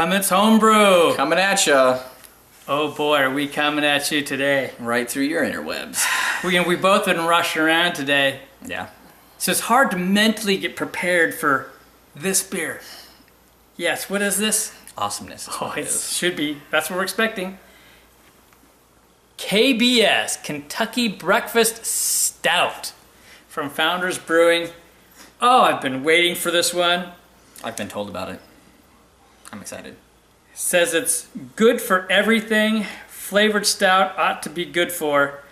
Clement's Homebrew. Coming at ya. Oh boy, are we coming at you today. Right through your interwebs. We both been rushing around today. Yeah. So it's hard to mentally get prepared for this beer. Yes, what is this? Awesomeness. It should be. That's what we're expecting. KBS, Kentucky Breakfast Stout from Founders Brewing. Oh, I've been waiting for this one. I've been told about it. I'm excited. Says it's good for everything. Flavored stout ought to be good for.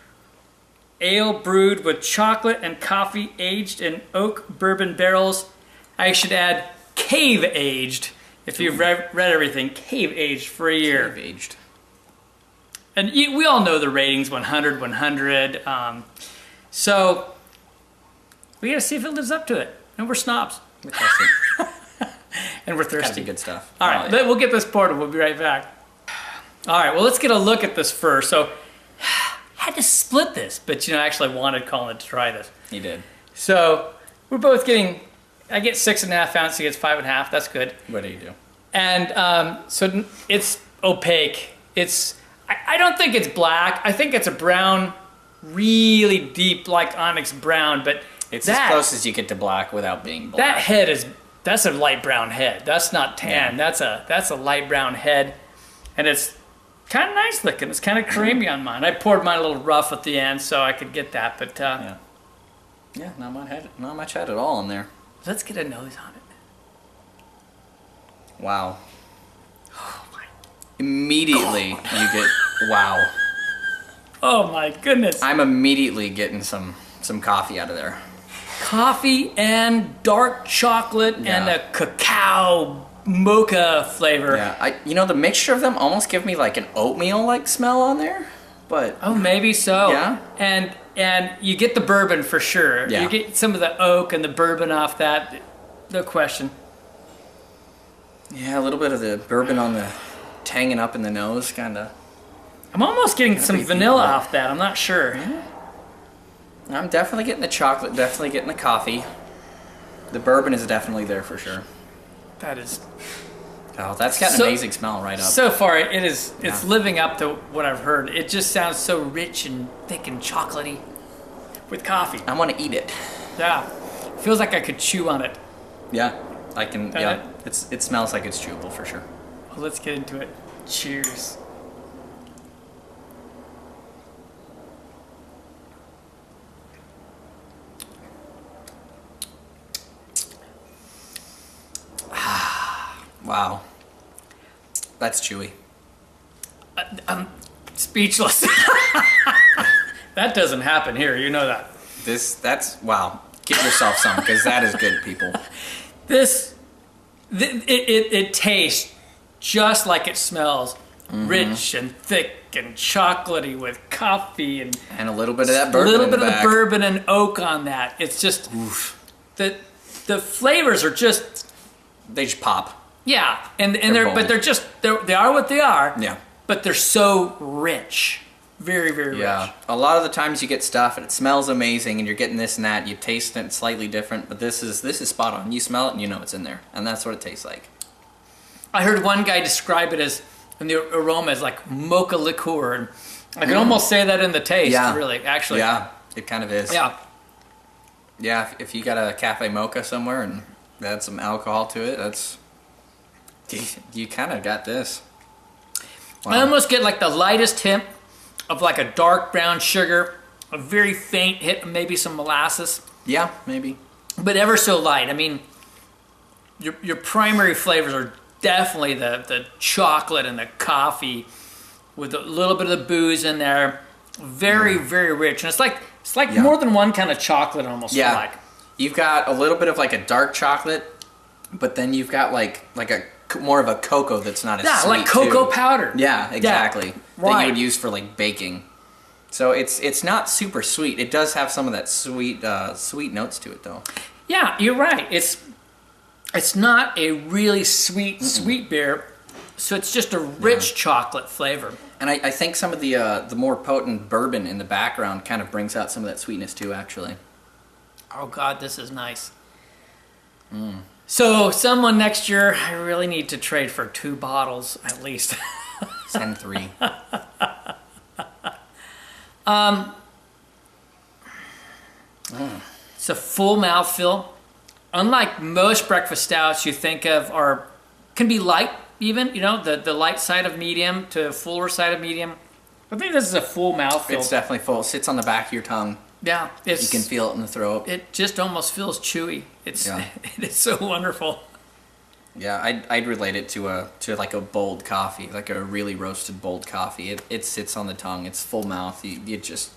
Ale brewed with chocolate and coffee aged in oak bourbon barrels. I should add cave aged. If you've read everything, cave aged for a year. Cave aged. And we all know the ratings, 100, 100. So we gotta see if it lives up to it. And we're snobs. We're thirsty. And we're thirsty. Gotta be good stuff. All right, we'll get this poured and we'll be right back. All right, well, let's get a look at this first. So, had to split this, but I actually wanted Colin to try this. He did. So, we're both getting, I get 6.5 ounces, he gets 5.5, that's good. What do you do? And so it's opaque. I don't think it's black. I think it's a brown, really deep, like onyx brown, but it's as close as you get to black without being black. That head that's a light brown head. That's not tan. Yeah. That's a light brown head. And it's kind of nice looking. It's kind of creamy on mine. I poured mine a little rough at the end so I could get that, but yeah, not much head at all in there. Let's get a nose on it. Wow. Oh my. Immediately you get wow. Oh my goodness. I'm immediately getting some coffee out of there. Coffee and dark chocolate and a cacao mocha flavor. Yeah, the mixture of them almost give me like an oatmeal like smell on there, but oh, maybe so. Yeah, and you get the bourbon for sure. Yeah, you get some of the oak and the bourbon off that, no question. Yeah, a little bit of the bourbon on the tanging up in the nose, kind of. I'm almost getting some vanilla off that. I'm not sure. Yeah. I'm definitely getting the chocolate, definitely getting the coffee. The bourbon is definitely there for sure. That is... Oh, that's got an amazing smell right up. So far, it's living up to what I've heard. It just sounds so rich and thick and chocolatey with coffee. I want to eat it. Yeah. Feels like I could chew on it. Yeah, I can, it smells like it's chewable for sure. Well, let's get into it. Cheers. Wow, that's chewy. I'm speechless. That doesn't happen here, you know that. That's wow. Get yourself some, because that is good, people. It tastes just like it smells. Mm-hmm. Rich and thick and chocolatey with coffee and a little bit of that bourbon. A little bit of the bourbon and oak on that. It's just the flavors are just they just pop. Yeah, and they are what they are. Yeah. But they're so rich. Very, very rich. Yeah. A lot of the times you get stuff and it smells amazing and you're getting this and that, you taste it slightly different, but this is spot on. You smell it and you know it's in there. And that's what it tastes like. I heard one guy describe it as, in the aroma, as like mocha liqueur. And I can almost say that in the taste, really, actually. Yeah, it kind of is. Yeah. Yeah, if you got a cafe mocha somewhere and add some alcohol to it, you kind of got this. Wow. I almost get like the lightest hint of like a dark brown sugar, a very faint hit, maybe some molasses. Yeah, maybe. But ever so light. I mean, your primary flavors are definitely the chocolate and the coffee with a little bit of the booze in there. Very, very rich. And it's like more than one kind of chocolate almost. Yeah. Like. You've got a little bit of like a dark chocolate, but then you've got like a more of a cocoa that's not as sweet. Yeah, like cocoa powder. Yeah, exactly. Yeah, that you would use for like baking. So it's not super sweet. It does have some of that sweet notes to it though. Yeah, you're right. It's not a really sweet beer, so it's just a rich chocolate flavor. And I think some of the more potent bourbon in the background kind of brings out some of that sweetness too, actually. Oh God, this is nice. So someone next year, I really need to trade for 2 bottles at least. Send 3. It's a full mouthfeel. Unlike most breakfast stouts you think of can be light even, the light side of medium to fuller side of medium. I think this is a full mouthfeel. It's definitely full. It sits on the back of your tongue. Yeah. You can feel it in the throat. It just almost feels chewy. It is so wonderful. Yeah, I'd relate it to like a bold coffee, like a really roasted bold coffee. It sits on the tongue. It's full mouth. You just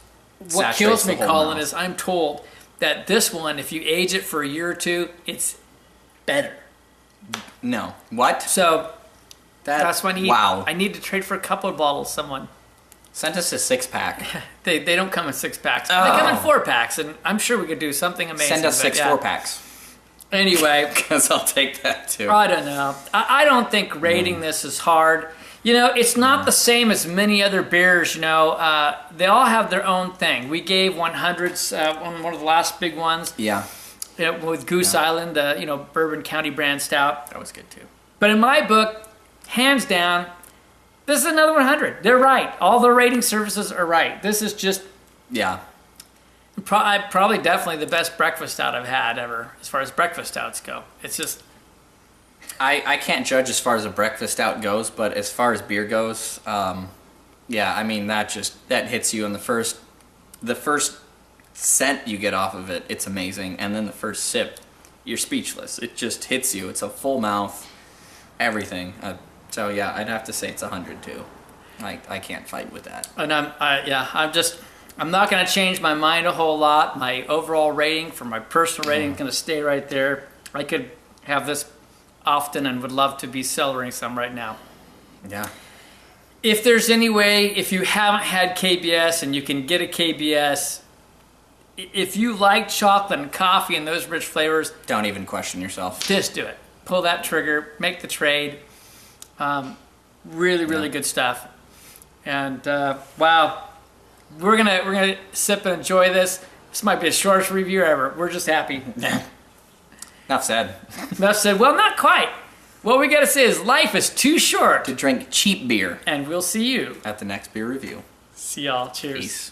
what kills me, Colin, is I'm told that this one, if you age it for a year or 2, it's better. No. What? So that's why wow. I need to trade for a couple of bottles. Someone send us a 6-pack. They don't come in 6-packs. Oh. They come in 4-packs, and I'm sure we could do something amazing. Send us 6 4-packs. Anyway, because I'll take that too. I don't know. I don't think rating this is hard. It's not the same as many other beers. They all have their own thing. We gave 100s on one of the last big ones. Yeah. With Goose Island, the Bourbon County brand stout. That was good too. But in my book, hands down, this is another 100. They're right. All the rating services are right. This is just probably definitely the best breakfast stout I've had ever, as far as breakfast stouts go. It's just I can't judge as far as a breakfast stout goes, but as far as beer goes, yeah, I mean that hits you in the first scent you get off of it. It's amazing, and then the first sip, you're speechless. It just hits you. It's a full mouth, everything. So yeah, I'd have to say it's 100 too. I can't fight with that. And I'm not going to change my mind a whole lot. My overall rating for my personal rating is going to stay right there. I could have this often and would love to be cellaring some right now. Yeah. If there's any way, if you haven't had KBS and you can get a KBS, if you like chocolate and coffee and those rich flavors, don't even question yourself. Just do it. Pull that trigger, make the trade. Really good stuff. And wow, we're gonna sip and enjoy this. This might be the shortest review ever. We're just happy. Enough said. Enough said. Well, not quite. What we gotta say is life is too short to drink cheap beer. And we'll see you at the next beer review. See y'all. Cheers. Peace.